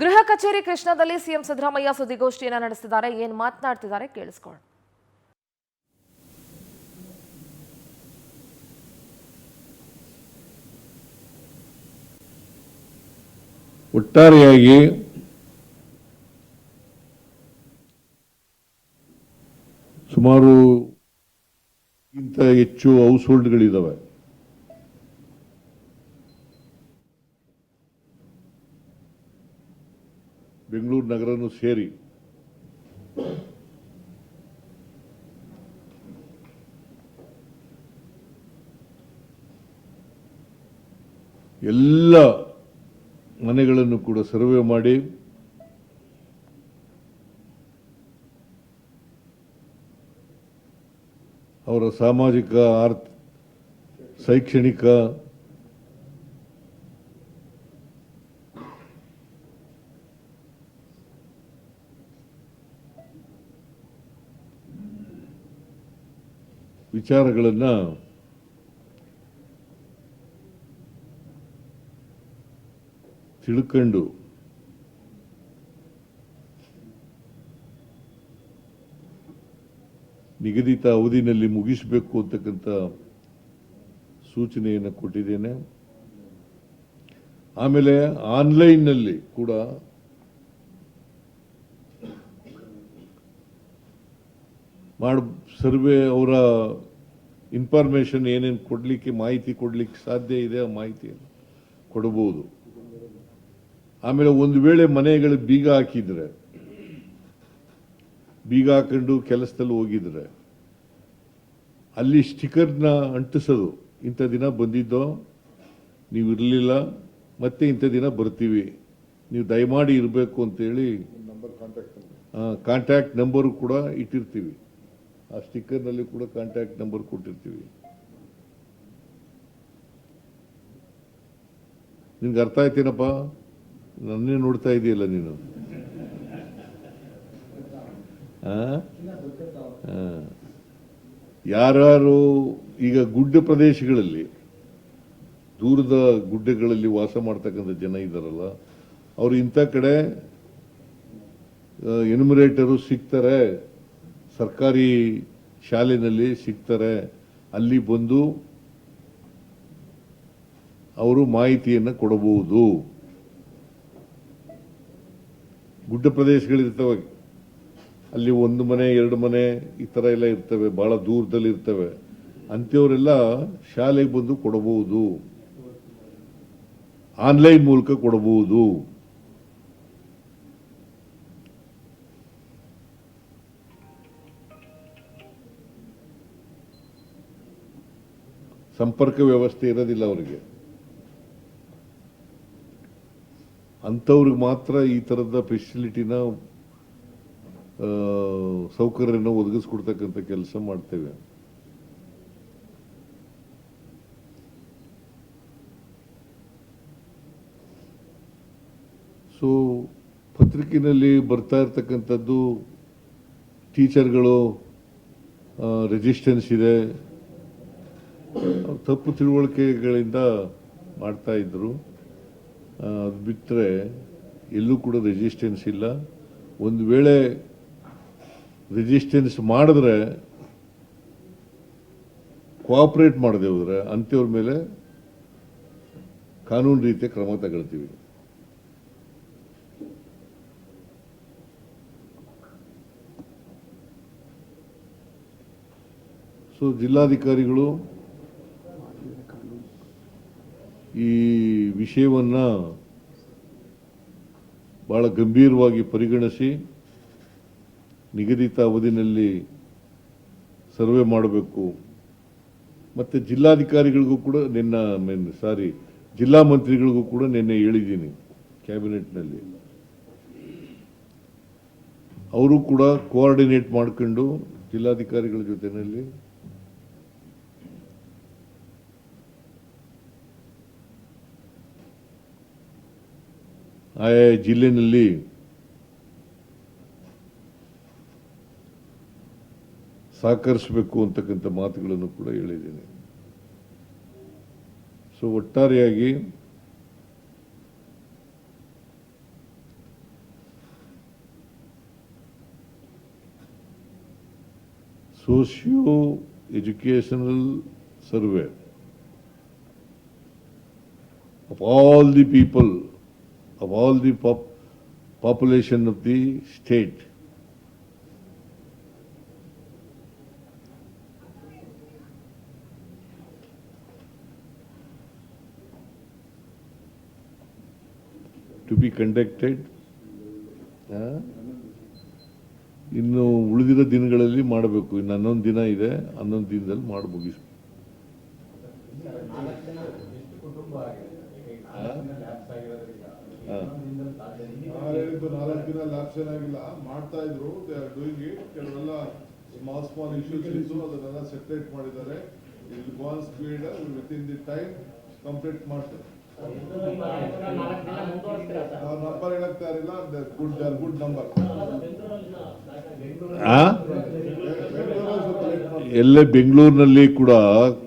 ಗೃಹ ಕಚೇರಿ ಕೃಷ್ಣದಲ್ಲಿ ಸಿಎಂ ಸಿದ್ದರಾಮಯ್ಯ ಸುದ್ದಿಗೋಷ್ಠಿಯನ್ನು ನಡೆಸಿದ್ದಾರೆ. ಏನು ಮಾತನಾಡ್ತಿದ್ದಾರೆ ಕೇಳಿಸ್ಕೊಳ್ಳೋಣ. ಒಟ್ಟಾರೆಯಾಗಿ ಸುಮಾರು ಇಂತ ಹೆಚ್ಚು ಹೌಸ್ ಹೋಲ್ಡ್ಗಳಿದ್ದಾವೆ. ಬೆಂಗಳೂರು ನಗರನು ಸೇರಿ ಎಲ್ಲ ಮನೆಗಳನ್ನು ಕೂಡ ಸರ್ವೆ ಮಾಡಿ ಅವರ ಸಾಮಾಜಿಕ ಶೈಕ್ಷಣಿಕ ವಿಚಾರಗಳನ್ನು ತಿಳ್ಕೊಂಡು ನಿಗದಿತ ಅವಧಿನಲ್ಲಿ ಮುಗಿಸಬೇಕು ಅಂತಕ್ಕಂಥ ಸೂಚನೆಯನ್ನು ಕೊಟ್ಟಿದ್ದೇನೆ. ಆಮೇಲೆ ಆನ್ಲೈನ್ನಲ್ಲಿ ಕೂಡ ಸರ್ವೆ ಅವರ ಇನ್ಫಾರ್ಮೇಶನ್ ಏನೇನು ಕೊಡಲಿಕ್ಕೆ ಮಾಹಿತಿ ಕೊಡಲಿಕ್ಕೆ ಸಾಧ್ಯ ಇದೆ ಆ ಮಾಹಿತಿಯನ್ನು ಕೊಡಬಹುದು. ಆಮೇಲೆ ಒಂದು ವೇಳೆ ಮನೆಗಳಿಗೆ ಬೀಗ ಹಾಕಿದ್ರೆ, ಬೀಗ ಹಾಕೊಂಡು ಕೆಲಸದಲ್ಲಿ ಹೋಗಿದ್ರೆ ಅಲ್ಲಿ ಸ್ಟಿಕರ್ನ ಅಂಟಿಸೋದು, ಇಂಥ ದಿನ ಬಂದಿದ್ದೋ, ನೀವು ಇರಲಿಲ್ಲ, ಮತ್ತೆ ಇಂಥ ದಿನ ಬರ್ತೀವಿ, ನೀವು ದಯಮಾಡಿ ಇರಬೇಕು ಅಂತೇಳಿ ಕಾಂಟ್ಯಾಕ್ಟ್ ನಂಬರು ಕೂಡ ಇಟ್ಟಿರ್ತೀವಿ. ಆ ಸ್ಟಿಕ್ಕರ್ನಲ್ಲಿ ಕೂಡ ಕಾಂಟ್ಯಾಕ್ಟ್ ನಂಬರ್ ಕೊಟ್ಟಿರ್ತೀವಿ. ನಿನ್ಗೆ ಅರ್ಥ ಆಯ್ತೇನಪ್ಪ? ನನ್ನೇ ನೋಡ್ತಾ ಇದೆಯಲ್ಲ ನೀನು. ಯಾರು ಈಗ ಗುಡ್ಡ ಪ್ರದೇಶಗಳಲ್ಲಿ, ದೂರದ ಗುಡ್ಡಗಳಲ್ಲಿ ವಾಸ ಮಾಡ್ತಕ್ಕಂಥ ಜನ ಇದ್ದಾರಲ್ಲ, ಅವರು ಇಂಥ ಕಡೆ ಎನ್ಯುಮರೇಟರು ಸಿಗ್ತಾರೆ, ಸರ್ಕಾರಿ ಶಾಲೆಯಲ್ಲಿ ಸಿಗ್ತಾರೆ, ಅಲ್ಲಿ ಬಂದು ಅವರು ಮಾಹಿತಿಯನ್ನು ಕೊಡಬಹುದು. ಗುಡ್ಡ ಪ್ರದೇಶಗಳಿರ್ತವೆ, ಅಲ್ಲಿ ಒಂದು ಮನೆ ಎರಡು ಮನೆ ಈ ತರ ಎಲ್ಲ ಇರ್ತವೆ, ಬಹಳ ದೂರದಲ್ಲಿ ಇರ್ತವೆ, ಅಂಥವರೆಲ್ಲ ಶಾಲೆಗೆ ಬಂದು ಕೊಡಬಹುದು, ಆನ್ಲೈನ್ ಮೂಲಕ ಕೊಡಬಹುದು. ಸಂಪರ್ಕ ವ್ಯವಸ್ಥೆ ಇರೋದಿಲ್ಲ ಅವರಿಗೆ, ಅಂಥವ್ರಿಗೆ ಮಾತ್ರ ಈ ತರದ ಫೆಸಿಲಿಟಿನ ಸೌಕರ್ಯನ ಒದಗಿಸ್ಕೊಡ್ತಕ್ಕಂಥ ಕೆಲಸ ಮಾಡ್ತೇವೆ. ಸೊ ಪತ್ರಿಕೆಯಲ್ಲಿ ಬರ್ತಾ ಇರ್ತಕ್ಕಂಥದ್ದು ಟೀಚರ್ಗಳು ರೆಸಿಸ್ಟೆನ್ಸ್ ಇದೆ, ತಪ್ಪು ತಿಳುವಳಿಕೆಗಳಿಂದ ಮಾಡ್ತಾ ಇದ್ರು. ಅದು ಬಿಟ್ಟರೆ ಎಲ್ಲೂ ಕೂಡ ರೆಸಿಸ್ಟೆನ್ಸ್ ಇಲ್ಲ. ಒಂದು ವೇಳೆ ರೆಸಿಸ್ಟೆನ್ಸ್ ಮಾಡಿದ್ರೆ, ಕೋಆಪರೇಟ್ ಮಾಡದೆ ಹೋದ್ರೆ ಅಂಥವ್ರ ಮೇಲೆ ಕಾನೂನು ರೀತಿಯ ಕ್ರಮ ತಗೊಳ್ತೀವಿ. ಸೊ ಜಿಲ್ಲಾಧಿಕಾರಿಗಳು ಈ ವಿಷಯವನ್ನ ಬಹಳ ಗಂಭೀರವಾಗಿ ಪರಿಗಣಿಸಿ ನಿಗದಿತ ಅವಧಿನಲ್ಲಿ ಸರ್ವೆ ಮಾಡಬೇಕು. ಮತ್ತೆ ಜಿಲ್ಲಾಧಿಕಾರಿಗಳಿಗೂ ಕೂಡ ಜಿಲ್ಲಾ ಮಂತ್ರಿಗಳಿಗೂ ಕೂಡ ನಿನ್ನೆ ಹೇಳಿದ್ದೀನಿ ಕ್ಯಾಬಿನೆಟ್ನಲ್ಲಿ, ಅವರು ಕೂಡ ಕೋಆರ್ಡಿನೇಟ್ ಮಾಡಿಕೊಂಡು ಜಿಲ್ಲಾಧಿಕಾರಿಗಳ ಜೊತೆಯಲ್ಲಿ ಆಯಾ ಜಿಲ್ಲೆನಲ್ಲಿ ಸಹಕರಿಸಬೇಕು ಅಂತಕ್ಕಂಥ ಮಾತುಗಳನ್ನು ಕೂಡ ಹೇಳಿದ್ದೇನೆ. ಸೊ ಒಟ್ಟಾರೆಯಾಗಿ socio-educational survey of all the people, of all the population of the state. To be conducted. ಇನ್ನು ಉಳಿದಿರೋ ದಿನಗಳಲ್ಲಿ ಮಾಡಬೇಕು. ಇನ್ನು 11 ದಿನ ಇದೆ, 11 ದಿನದಲ್ಲಿ ಮಾಡಿ ಮುಗಿಸ್ಬೇಕು. ಹೇಳಿದ್ದು 4 ದಿನ ಲ್ಯಾಪ್ಸ್ ಆಗಿಲ್ಲ, ಮಾಡ್ತಾ ಇದ್ರು. They are doing it. ಕೆಲವೆಲ್ಲ ಸ್ಮಾಲ್ ಇಶ್ಯೂಸ್ ಇತ್ತು, ಅದನ್ನೆಲ್ಲ ಸೆಪರೇಟ್ ಮಾಡಿದ್ದಾರೆ. It will go on speed, with in the time complete ಮಾಡ್ತಾರೆ. ನಾವು ನಂಬರ್ ಹೇಳಕ್ತಾ ಇರಲಿಲ್ಲ, ಗುಡ್ ನಂಬರ್. ಎಲ್ಲ ಬೆಂಗಳೂರಿನಲ್ಲಿ ಕೂಡ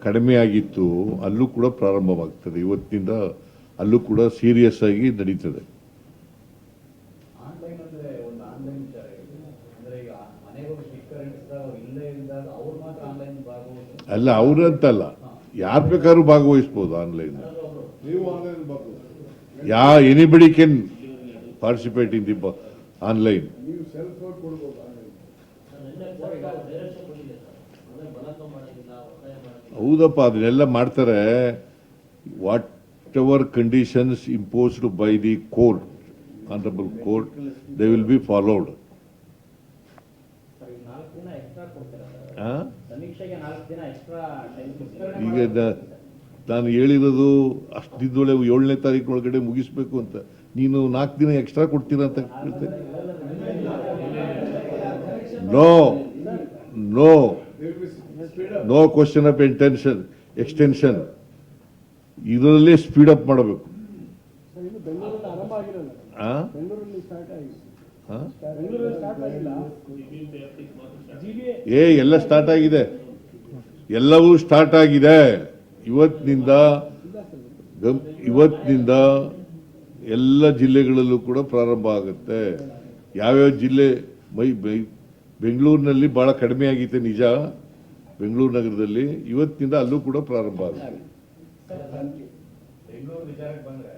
ಕಡಿಮೆ ಆಗಿತ್ತು, ಅಲ್ಲೂ ಕೂಡ ಪ್ರಾರಂಭವಾಗ್ತದೆ. ಇವತ್ತಿನಿಂದ ಅಲ್ಲೂ ಕೂಡ ಸೀರಿಯಸ್ ಆಗಿ ನಡೀತದೆ. ಅಲ್ಲ, ಅವ್ರಂತಲ್ಲ, ಯಾರು ಬೇಕಾದ್ರೂ ಭಾಗವಹಿಸ್ಬೋದು ಆನ್ಲೈನ್. ನೀವು ಆನ್ಲೈನ್ ಬರ್ಬೋದು. Anybody can participate in the online. ನೀವು ಸೆಲ್ಫ್ ಕೊಡ್ಬೋದು. ಹೌದಪ್ಪ, ಅದನ್ನೆಲ್ಲ ಮಾಡ್ತಾರೆ. What ever conditions imposed by the court, honourable court, they will be followed. ಈಗ ನಾನು ಹೇಳಿರೋದು ಅಷ್ಟು ದಿನದೊಳಗೆ 7ನೇ ತಾರೀಕಿನೊಳಗಡೆ ಮುಗಿಸ್ಬೇಕು ಅಂತ. ನೀನು 4 ದಿನ ಎಕ್ಸ್ಟ್ರಾ ಕೊಡ್ತೀರಾ ಅಂತ ಹೇಳ್ತೇನೆ. No question of extension. ಇದರಲ್ಲೇ ಸ್ಪೀಡ್ ಅಪ್ ಮಾಡಬೇಕು. ಎಲ್ಲ ಸ್ಟಾರ್ಟ್ ಆಗಿದೆ, ಎಲ್ಲವೂ ಸ್ಟಾರ್ಟ್ ಆಗಿದೆ. ಇವತ್ತಿನಿಂದ ಎಲ್ಲ ಜಿಲ್ಲೆಗಳಲ್ಲೂ ಕೂಡ ಪ್ರಾರಂಭ ಆಗುತ್ತೆ. ಯಾವ್ಯಾವ ಜಿಲ್ಲೆ, ಬೆಂಗಳೂರಿನಲ್ಲಿ ಬಹಳ ಕಡಿಮೆ ಆಗಿತ್ತೆ ನಿಜ, ಬೆಂಗಳೂರು ನಗರದಲ್ಲಿ. ಇವತ್ತಿನಿಂದ ಅಲ್ಲೂ ಕೂಡ ಪ್ರಾರಂಭ ಆಗುತ್ತೆ. ಬೆಂಗಳೂರು ವಿಚಾರಕ್ಕೆ ಬಂದ್ರೆ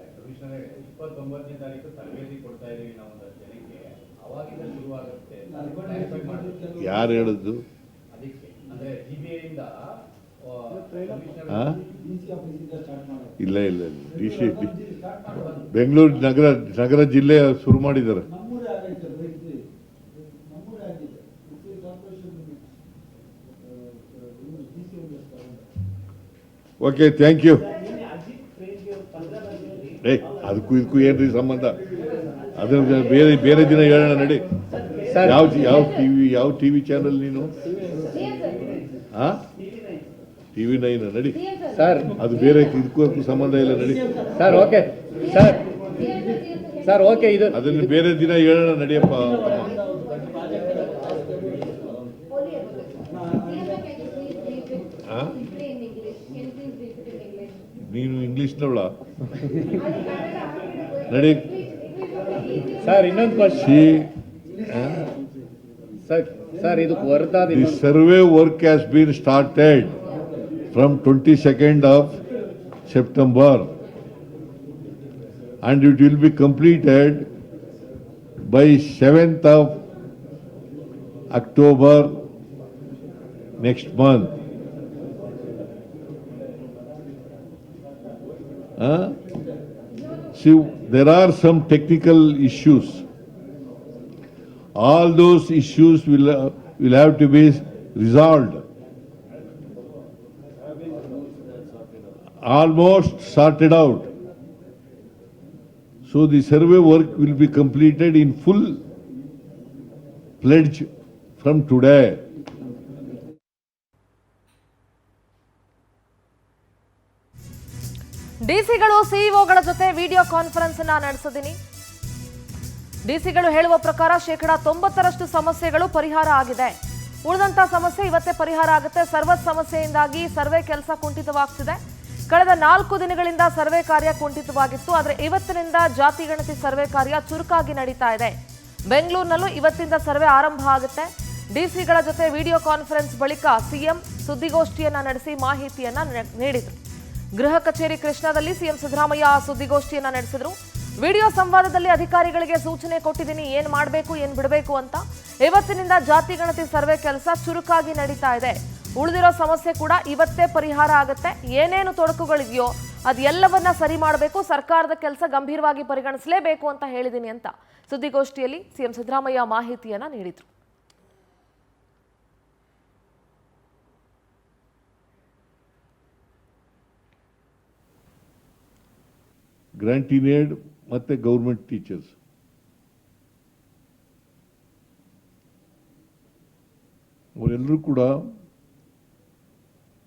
29ನೇ ತಾರೀಕು ತರಬೇತಿ ಕೊಡ್ತಾ ಇದೀವಿ ನಾವು ಜನಕ್ಕೆ. ಅವಾಗಿಂದ ಶುರುವಾಗುತ್ತೆ. ಯಾರು ಹೇಳಿದ್ದು? ಅದಕ್ಕೆ ಅಂದ್ರೆ ಜಿಬಿಐ ಇಂದ ಇಲ್ಲ, ಡಿಸಿ ಬೆಂಗಳೂರು ನಗರ ಜಿಲ್ಲೆ ಶುರು ಮಾಡಿದ್ದಾರೆ. Okay, thank you. ಅದಕ್ಕೂ ಇದಕ್ಕೂ ಏನ್ರಿ ಸಂಬಂಧ? ಅದನ್ನ ಬೇರೆ ದಿನ ಹೇಳೋಣ ನಡಿ. ಯಾವ ಟಿವಿ ಚಾನಲ್ ನೀನು? TV9 ನಡಿ ಸರ್. ಅದು ಬೇರೆ, ಇದಕ್ಕೂ ಸಂಬಂಧ ಇಲ್ಲ, ನಡಿ ಸರ್. Okay sir, okay. ಇದು ಅದನ್ನು ಬೇರೆ ದಿನ ಹೇಳೋಣ, ನಡಿಯಪ್ಪ. ನೀನು ಇಂಗ್ಲಿಷ್ನವಳ? ನಡಿ ಸರ್. ಇನ್ನೊಂದು ಕ್ವಶನ್ ಸರ್. ಇದು the survey work has been started from 22nd of September and it will be completed by 7th of October next month. See, there are some technical issues. All those issues will have to be resolved. Almost sorted out. So the survey work will be completed in full pledge from today. ಡಿಸಿಗಳು ಸಿಇಒಗಳ ಜೊತೆ video conference ಅನ್ನ ನಡೆಸಿದ್ದೀನಿ. ಡಿಸಿಗಳು ಹೇಳುವ ಪ್ರಕಾರ 90% ಸಮಸ್ಯೆಗಳು ಪರಿಹಾರ ಆಗಿದೆ. ಉಳಿದಂತ ಸಮಸ್ಯೆ ಇವತ್ತೇ ಪರಿಹಾರ ಆಗುತ್ತೆ. ಸರ್ವರ್ ಸಮಸ್ಯೆಯಿಂದಾಗಿ ಸರ್ವೆ ಕೆಲಸ ಕುಂಠಿತವಾಗ್ತಿದೆ. ಕಳೆದ 4 ದಿನಗಳಿಂದ ಸರ್ವೆ ಕಾರ್ಯ ಕುಂಠಿತವಾಗಿತ್ತು. ಆದರೆ ಇವತ್ತಿನಿಂದ ಜಾತಿ ಗಣತಿ ಸರ್ವೆ ಕಾರ್ಯ ಚುರುಕಾಗಿ ನಡೀತಾ ಇದೆ. ಬೆಂಗಳೂರಿನಲ್ಲೂ ಇವತ್ತಿಂದ ಸರ್ವೆ ಆರಂಭ ಆಗುತ್ತೆ. ಡಿಸಿಗಳ ಜೊತೆ ವಿಡಿಯೋ ಕಾನ್ಫರೆನ್ಸ್ ಬಳಿಕ ಸಿಎಂ ಸುದ್ದಿಗೋಷ್ಠಿಯನ್ನ ನಡೆಸಿ ಮಾಹಿತಿಯನ್ನ ನೀಡಿದರು. ಗೃಹ ಕಚೇರಿ ಕೃಷ್ಣಾದಲ್ಲಿ ಸಿಎಂ ಸಿದ್ದರಾಮಯ್ಯ ಸುದ್ದಿಗೋಷ್ಠಿಯನ್ನ ನಡೆಸಿದರು. ವಿಡಿಯೋ ಸಂವಾದದಲ್ಲಿ ಅಧಿಕಾರಿಗಳಿಗೆ ಸೂಚನೆ ಕೊಟ್ಟಿದ್ದೀನಿ, ಏನ್ ಮಾಡಬೇಕು ಏನ್ ಬಿಡಬೇಕು ಅಂತ. ಇವತ್ತಿನಿಂದ ಜಾತಿ ಗಣತಿ ಸರ್ವೆ ಕೆಲಸ ಚುರುಕಾಗಿ ನಡೀತಾ ಇದೆ. ಉಳಿದಿರೋ ಸಮಸ್ಯೆ ಕೂಡ ಇವತ್ತೇ ಪರಿಹಾರ ಆಗುತ್ತೆ. ಏನೇನು ತೊಡಕುಗಳಿದೆಯೋ ಅದೆಲ್ಲವನ್ನ ಸರಿ ಮಾಡಬೇಕು, ಸರ್ಕಾರದ ಕೆಲಸ ಗಂಭೀರವಾಗಿ ಪರಿಗಣಿಸಲೇಬೇಕು ಅಂತ ಹೇಳಿದ್ದೀನಿ ಅಂತ ಸುದ್ದಿಗೋಷ್ಠಿಯಲ್ಲಿ ಸಿಎಂ ಸಿದ್ದರಾಮಯ್ಯ ಮಾಹಿತಿಯನ್ನ ನೀಡಿದರು. ಗ್ರಾಂಟಿನೇಡ್ ಮತ್ತೆ ಗೌರ್ಮೆಂಟ್ ಟೀಚರ್ಸ್ ಅವರೆಲ್ಲರೂ ಕೂಡ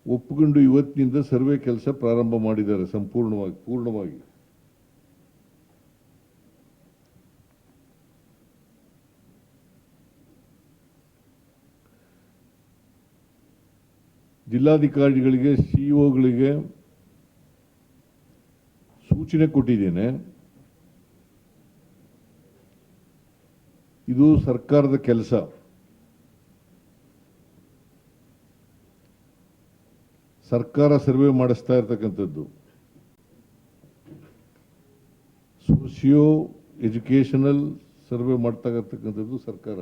ಒಪ್ಪಿಕೊಂಡು ಇವತ್ತಿನಿಂದ ಸರ್ವೆ ಕೆಲಸ ಪ್ರಾರಂಭ ಮಾಡಿದ್ದಾರೆ ಪೂರ್ಣವಾಗಿ. ಜಿಲ್ಲಾಧಿಕಾರಿಗಳಿಗೆ, ಸಿಇಒಗಳಿಗೆ ಸೂಚನೆ ಕೊಟ್ಟಿದ್ದೇನೆ. ಇದು ಸರ್ಕಾರದ ಕೆಲಸ. ಸರ್ಕಾರ ಸರ್ವೆ ಮಾಡಿಸ್ತಾ ಇರ್ತಕ್ಕಂಥದ್ದು. ಸೋಷಿಯೋ ಎಜುಕೇಶನಲ್ ಸರ್ವೆ ಮಾಡ್ತಾ ಇರ್ತಕ್ಕಂಥದ್ದು ಸರ್ಕಾರ.